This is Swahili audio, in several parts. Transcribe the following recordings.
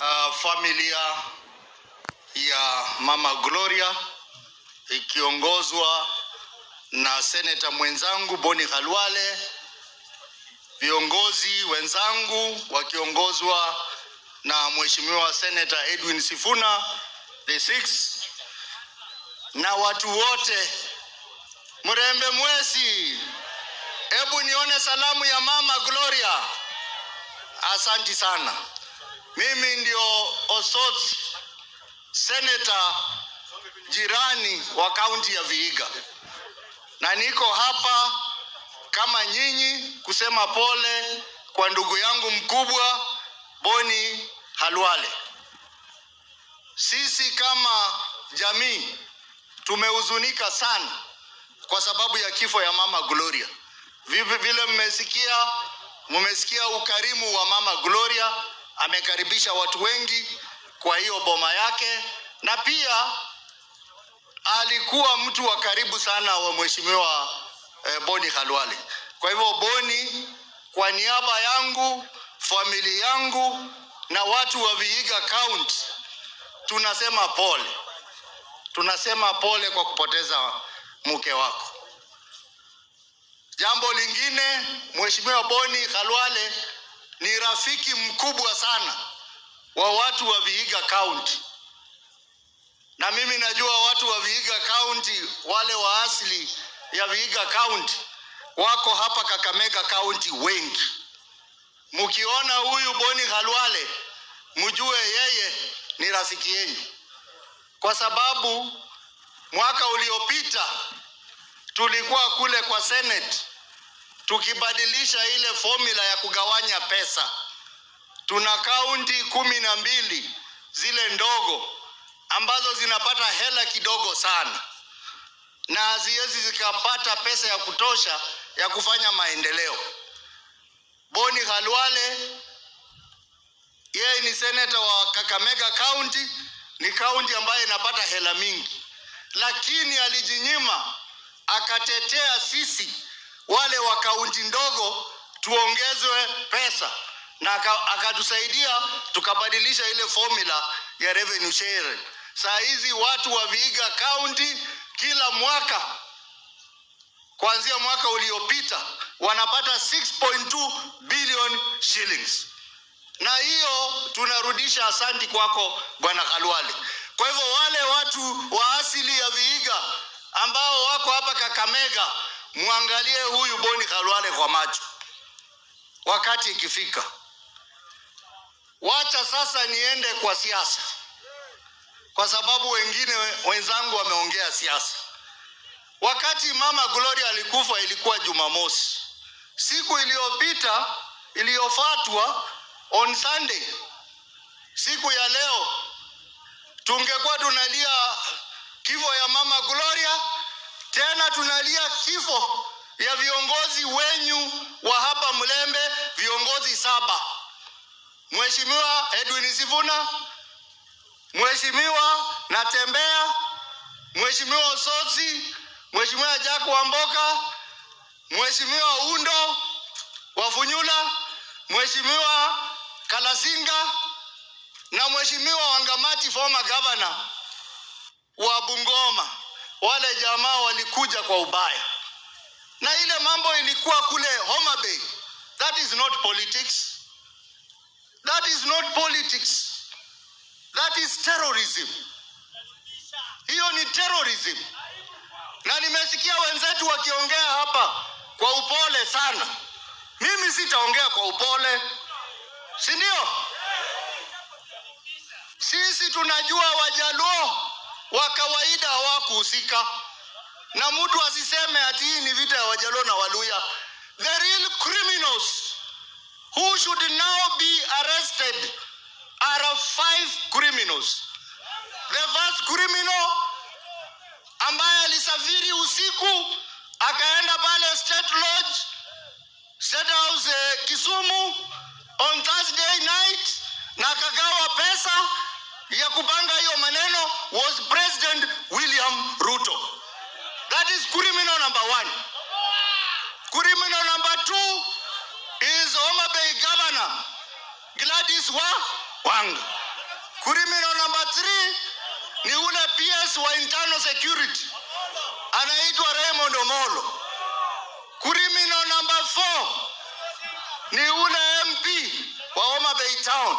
familia ya Mama Gloria ikiongozwa na seneta mwenzangu Boni Khalwale, viongozi wenzangu wakiongozwa na Mheshimiwa Senator Edwin Sifuna the 6th, na watu wote mrembe mwesi, hebu nione salamu ya Mama Gloria. Asanti sana. Mimi ndio Osot Senator jirani wa kaunti ya Vihiga, na niko hapa kama nyinyi kusema pole kwa ndugu yangu mkubwa Boni Khalwale. Sisi kama jamii tumehuzunika sana kwa sababu ya kifo ya Mama Gloria. Vile mmesikia ukarimu wa Mama Gloria, amekaribisha watu wengi kwa hiyo boma yake, na pia alikuwa mtu wa karibu sana wa Mheshimiwa Boni Khalwale. Kwa hivyo Boni, kwa niaba yangu, familia yangu na watu wa Vihiga County, tunasema pole. Tunasema pole kwa kupoteza mke wako. Jambo lingine, Mheshimiwa Boni Khalwale ni rafiki mkubwa sana wa watu wa Vihiga County. Na mimi najua watu wa Vihiga County, wale wa asili ya Vihiga County wako hapa Kakamega County wengi. Mkiona huyu Boni Khalwale, mjue yeye ni rafiki yenu. Kwa sababu mwaka uliopita tulikuwa kule kwa Senate tukibadilisha ile formula ya kugawanya pesa. Tuna kaunti 12 zile ndogo ambazo zinapata hela kidogo sana na haziwezi zikapata pesa ya kutosha ya kufanya maendeleo. Boni Khalwale yeye ni senator wa Kakamega County, ni kaunti ambayo inapata hela mingi, lakini alijinyima akatetea sisi wale wa kaunti ndogo tuongezwe pesa, na akatusaidia tukabadilisha ile formula ya revenue share. Saa hizi watu wa Vihiga County kila mwaka kuanzia mwaka uliopita wanapata 6.2 billion shillings. Na hiyo tunarudisha asanti kwako Bwana Khalwale. Kwa hivyo wale watu wa asili ya Vihiga ambao wako hapa Kakamega, muangalie huyu Boni Khalwale kwa macho wakati ikifika. Wacha sasa niende kwa siasa, kwa sababu wenzangu wameongea siasa. Wakati Mama Gloria alikufa ilikuwa Jumamosi. Siku iliyofuatwa on Sunday, siku ya leo, tungekuwa tunalia kifo ya Mama Gloria, tena tunalia kifo ya viongozi wenyu wa hapa Mlembe, viongozi 7. Mheshimiwa Edwin Sifuna, Mheshimiwa Natembea, Mheshimiwa Osotsi, Mheshimiwa Jack Wamboka, Mheshimiwa Undo Wafunyula, Mheshimiwa Kalasinga na Mheshimiwa Wangamati former governor wa Bungoma. Wale jamaa walikuja kwa ubaya. Na ile mambo ilikuwa kule Homa Bay. That is not politics. That is not politics. That is terrorism. Hiyo ni terrorism. Na nimesikia wenzetu wakiongea hapa kwa upole sana. Mimi sitaongea kwa upole, si ndio? Sisi tunajua Wajaluo wa kawaida hawakuhusika, na mtu asiseme ati hii ni vita ya Wajaluo na Waluya. The real criminals who should now be arrested are 5 criminals. The first criminal ambaye alisafiri usiku akaenda pale State Lodge, State House Kisumu on Thursday night na akagawa pesa ya kupanga hiyo maneno was President William Ruto. That is criminal number 1. Criminal number 2 is Homa Bay Governor Gladys Wanga. Criminal number 3 ni ule PS wa internal security, anaitwa Raymond Omolo. Criminal number 4 ni ule MP wa Homa Bay Town,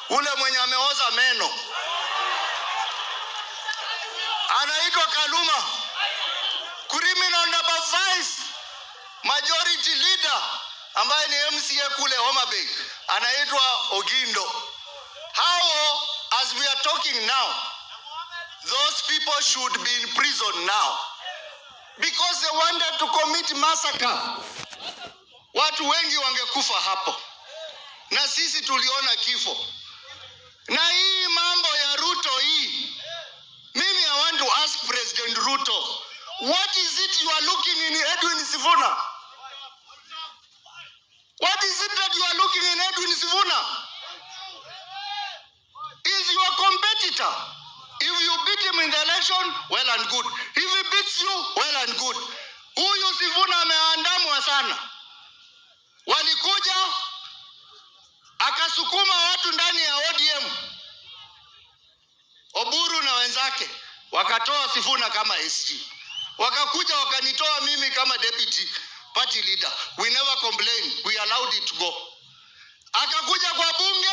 ule mwenye ameoza meno, anaitwa Kaluma. Criminal number 5, majority leader ambaye ni MCA kule Homa Bay, anaitwa Ogindo. How, as we are talking now, those people should be in prison now because they wanted to commit massacre. Watu wengi wangekufa hapo, na sisi tuliona kifo. Na hii mambo ya Ruto hii, mimi I want to ask President Ruto, what is it you are looking in Edwin Sifuna? What is it that you are looking in Edwin Sifuna? Is your competitor. If you beat him in the election, well and good. If he beats you, well and good. Huyu Sifuna ameandamwa sana. Walikuja akasukuma watu ndani ya ODM, Oburu na wenzake, wakatoa Sifuna kama SG. Wakakuja wakanitoa mimi kama deputy party leader. We never complained. We allowed it to go. Akakuja kwa bunge,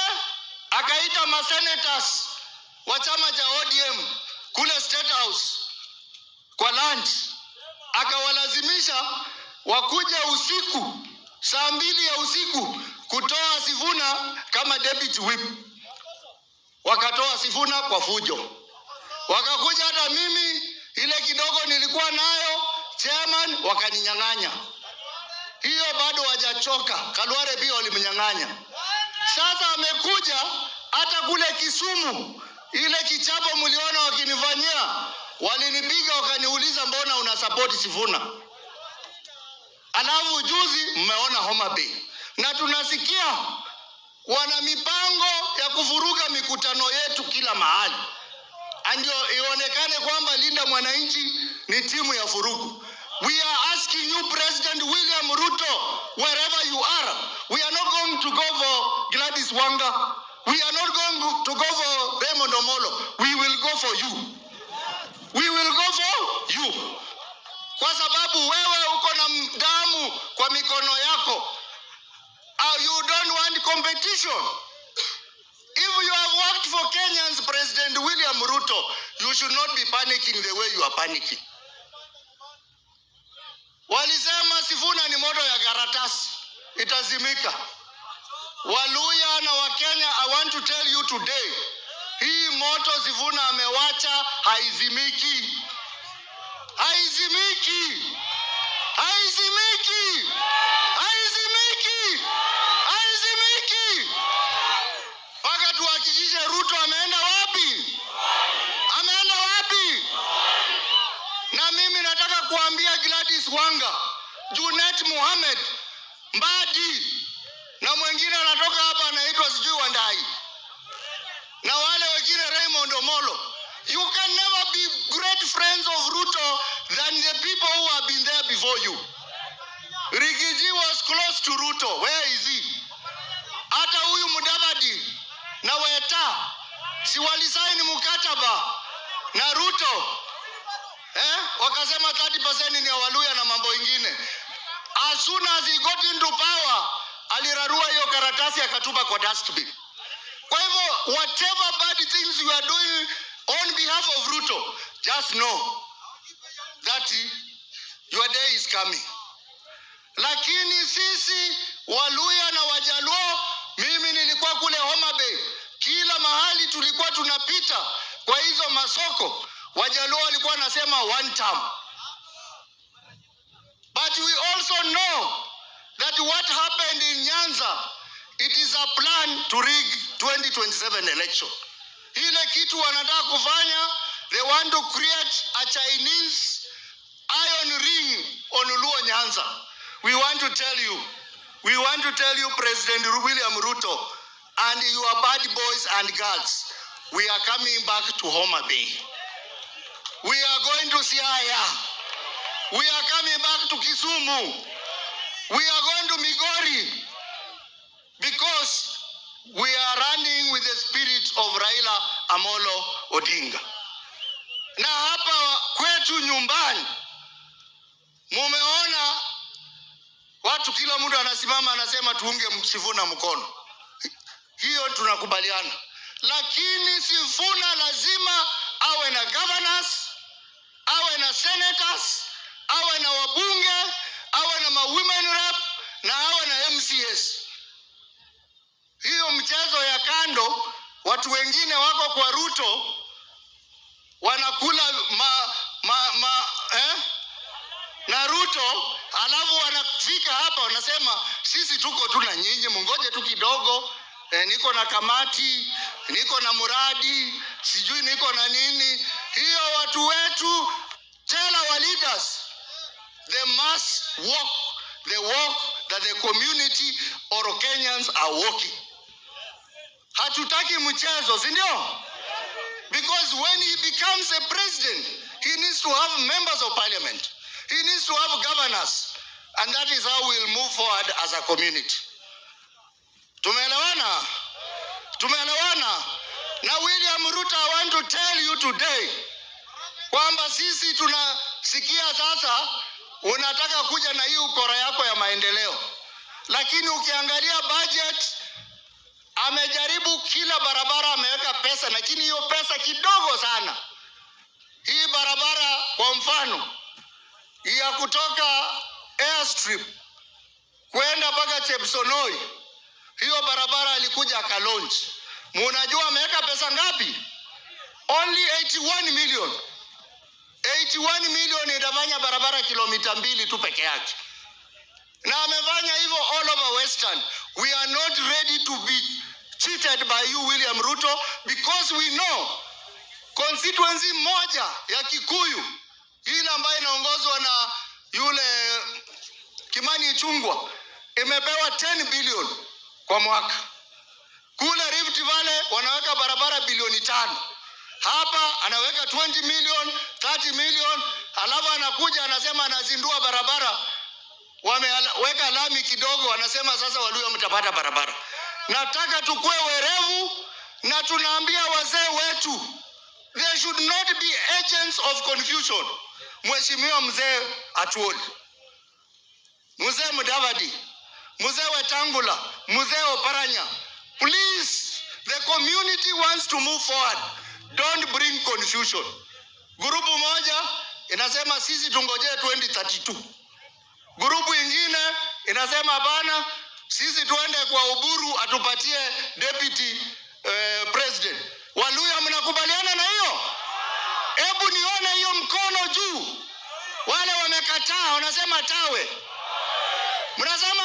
akaita masenators wa chama cha ODM kule State House kwa lunch. Akawalazimisha wakuja usiku saa 2 ya usiku kutoa Sifuna kama deputy whip. Wakatoa Sifuna kwa fujo. Wakakuja hata mimi ile kidogo nilikuwa nayo chairman wakaninyang'anya. Hiyo bado hajachoka. Kalware pia walimnyang'anya. Sasa amekuja hata kule Kisumu, ile kichapo mliona wakinifanyia, walinipiga wakaniuliza mbona una support Sifuna. Alafu juzi mmeona Homa Bay. Na tunasikia wana mipango ya kuvuruga mikutano yetu kila mahali. Ndio ionekane kwamba Linda Mwananchi ni timu ya furugu. We are asking you, President William Ruto, wherever you are, we are not going to go for Gladys Wanga. We are not going to go for Raymond Omolo. We will go for you. We will go for you. Kwa sababu wewe uko na damu kwa mikono yako. You don't want competition. If you have worked for Kenyans, President William Ruto, you should not be panicking the way you are panicking. Walisema Sifuna ni moto ya karatasi, itazimika. Waluya na Wakenya, I want to tell you today, hii moto Sifuna amewacha haizimiki. Haizimiki. Haizimiki. Haizimiki. Haizimiki. Paka tuhakikishe Ruto ameenda wapi? Ameenda wapi? Na mimi nataka kuambia Gladys Wanga, Junet Mohamed, Mbadi, na mwingine anatoka hapa anaitwa sijui Wandai, na wale wengine Raymond Omolo, you can never be great friends of Ruto than the people who have been there before you. Rigiji was close to Ruto. Where is he? Hata huyu Mudavadi na Weta si walisaini mkataba na Ruto, wakasema 30% ni ya Waluya na mambo ingine. As soon as he got into power, alirarua hiyo karatasi akatupa kwa dustbin. Kwa hivyo, whatever bad things you are doing on behalf of Ruto, just know that your day is coming. Lakini sisi Waluya na Wajaluo, mimi nilikuwa kule Homa Bay, kila mahali tulikuwa tunapita kwa hizo masoko, Wajaluo walikuwa wanasema one term. But we also know that what happened in Nyanza, it is a plan to rig 2027 election. Ile kitu wanataka kufanya, they want to create a Chinese iron ring on Luo Nyanza. We want to tell you, President William Ruto and your bad boys and girls, we are coming back to Homa Bay. We are going to Siaya. We are coming back to Kisumu. We are going to Migori. Because we are running with the spirit of Raila Amolo Odinga. Na hapa kwetu nyumbani mumeona watu kila mtu anasimama anasema tuunge Sifuna mkono. Hiyo tunakubaliana. Lakini Sifuna lazima awe na governors, awe na senators, awe na wabunge, awe na women rep na awe na MCS. Hiyo mchezo ya kando, watu wengine wako kwa Ruto wanakula na Ruto, alafu wanafika hapa wanasema sisi tuko tu na nyinyi, mungoje tu kidogo, niko na kamati, niko na muradi, sijui niko na nini. Hiyo watu wetu, tell our leaders they must walk the walk that the community or Kenyans are walking. Hatutaki mchezo, si ndio? Because when he becomes a president, he needs to have members of parliament. He needs to have governors. And that is how we'll move forward as a community. Tumeelewana? Tumeelewana? Na William Ruto, I want to tell you today kwamba sisi tunasikia sasa unataka kuja na hii ukora yako ya maendeleo. Lakini ukiangalia budget, amejaribu kila barabara ameweka pesa, lakini hiyo pesa kidogo sana. Hii barabara kwa mfano ya kutoka Airstrip kwenda mpaka Chepsonoi, hiyo barabara alikuja akalaunch. Mnajua ameweka pesa ngapi? Only 81 million. 81 million itafanya barabara kilomita 2 tu peke yake. Na amefanya hivyo all over Western. We are not ready to be cheated by you, William Ruto, because we know constituency moja ya Kikuyu, ile ambayo inaongozwa na yule Kimani Ichung'wah, imepewa 10 billion kwa mwaka. Kule Rift Valley wanaweka barabara bilioni 5. Hapa anaweka 20 million, 30 million, alafu anakuja anasema anazindua barabara. Wameweka lami kidogo, wanasema sasa Waluhya mtapata barabara. Nataka tukue werevu na tunaambia wazee wetu, they should not be agents of confusion. Mheshimiwa mzee Atuoli, mzee Mudavadi, mzee Wetangula, mzee Oparanya, please, the community wants to move forward. Don't bring confusion. Grupu moja inasema sisi tungoje 2032. Grupu ingine inasema hapana, sisi tuende kwa Uburu atupatie deputy president. Waluhya mnakubaliana na hiyo? Hebu nione hiyo mkono juu. Wale wamekataa wanasema tawe. Mnasema